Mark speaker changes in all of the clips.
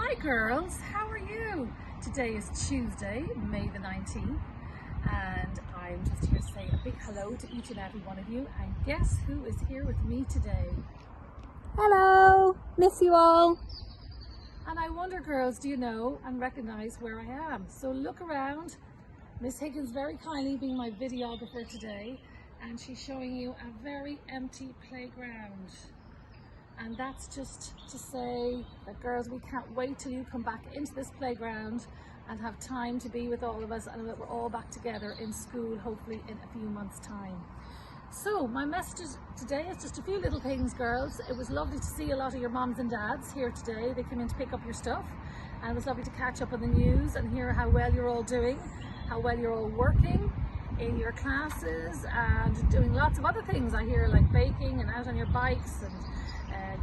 Speaker 1: Hi girls, how are you? Today is Tuesday, May the 19th, and I'm just here to say a big hello to each and every one of you. And guess who is here with me today?
Speaker 2: Hello, miss you all.
Speaker 1: And I wonder, girls, do you know and recognize where I am? So look around. Miss Higgins very kindly being my videographer today, and she's showing you a very empty playground. And that's just to say that, girls, we can't wait till you come back into this playground and have time to be with all of us, and that we're all back together in school, hopefully in a few months' time. So my message today is just a few little things, girls. It was lovely to see a lot of your moms and dads here today. They came in to pick up your stuff, and it was lovely to catch up on the news and hear how well you're all doing, how well you're all working in your classes and doing lots of other things. I hear, like baking and out on your bikes and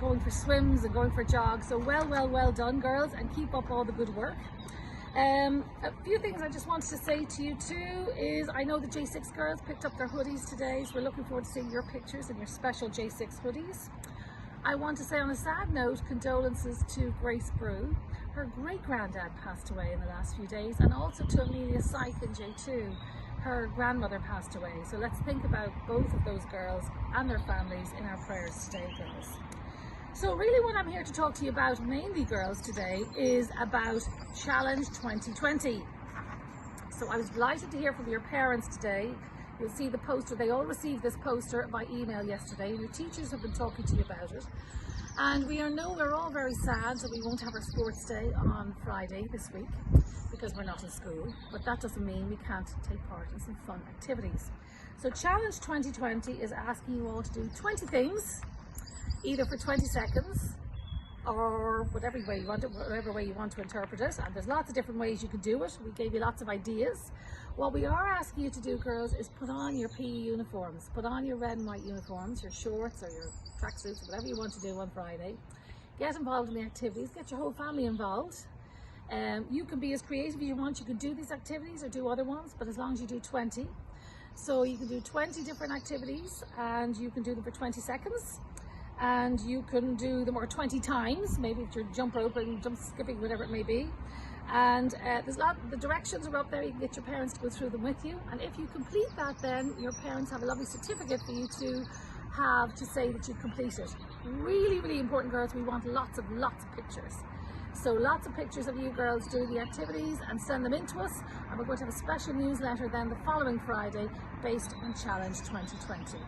Speaker 1: going for swims and going for jogs. So well done, girls, and keep up all the good work. A few things I just wanted to say to you too is, I know the J6 girls picked up their hoodies today, so we're looking forward to seeing your pictures and your special J6 hoodies. I want to say, on a sad note, condolences to Grace Brew. Her great-granddad passed away in the last few days, and also to Amelia Syke in J2. Her grandmother passed away. So let's think about both of those girls and their families in our prayers today, girls. So really what I'm here to talk to you about, mainly girls, today is about Challenge 2020. So I was delighted to hear from your parents today. You'll see the poster. They all received this poster by email yesterday, and your teachers have been talking to you about it. And we're all very sad that we won't have our sports day on Friday this week because we're not in school, but that doesn't mean we can't take part in some fun activities. So Challenge 2020 is asking you all to do 20 things, either for 20 seconds or whatever way you want to interpret it. And there's lots of different ways you can do it. We gave you lots of ideas. What we are asking you to do, girls, is put on your PE uniforms. Put on your red and white uniforms, your shorts or your tracksuits, or whatever you want to do on Friday. Get involved in the activities. Get your whole family involved. You can be as creative as you want. You can do these activities or do other ones, but as long as you do 20. So you can do 20 different activities, and you can do them for 20 seconds. And you can do them or 20 times, maybe if you're jump roping, jump skipping, whatever it may be. And the directions are up there. You can get your parents to go through them with you. And if you complete that, then your parents have a lovely certificate for you to have to say that you've completed. Really important, girls. We want lots of pictures. So lots of pictures of you girls doing the activities, and send them in to us. And we're going to have a special newsletter then the following Friday based on Challenge 2020.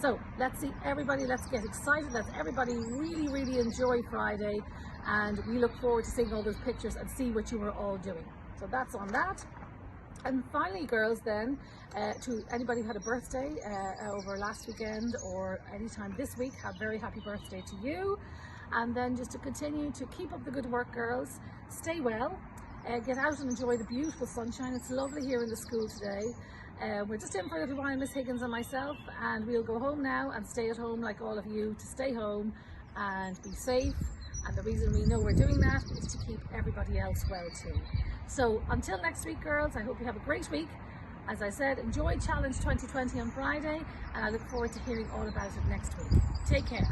Speaker 1: So let's see everybody, let's get excited, let's everybody really enjoy Friday, and we look forward to seeing all those pictures and see what you were all doing. So that's on that. And finally, girls, then, to anybody who had a birthday over last weekend or anytime this week, have a very happy birthday to you. And then just to continue to keep up the good work, girls, stay well, get out and enjoy the beautiful sunshine. It's lovely here in the school today. We're just in for a little while, Miss Higgins and myself, and we'll go home now and stay at home like all of you, to stay home and be safe. And the reason we know we're doing that is to keep everybody else well too. So until next week, girls, I hope you have a great week. As I said, enjoy Challenge 2020 on Friday, and I look forward to hearing all about it next week. Take care.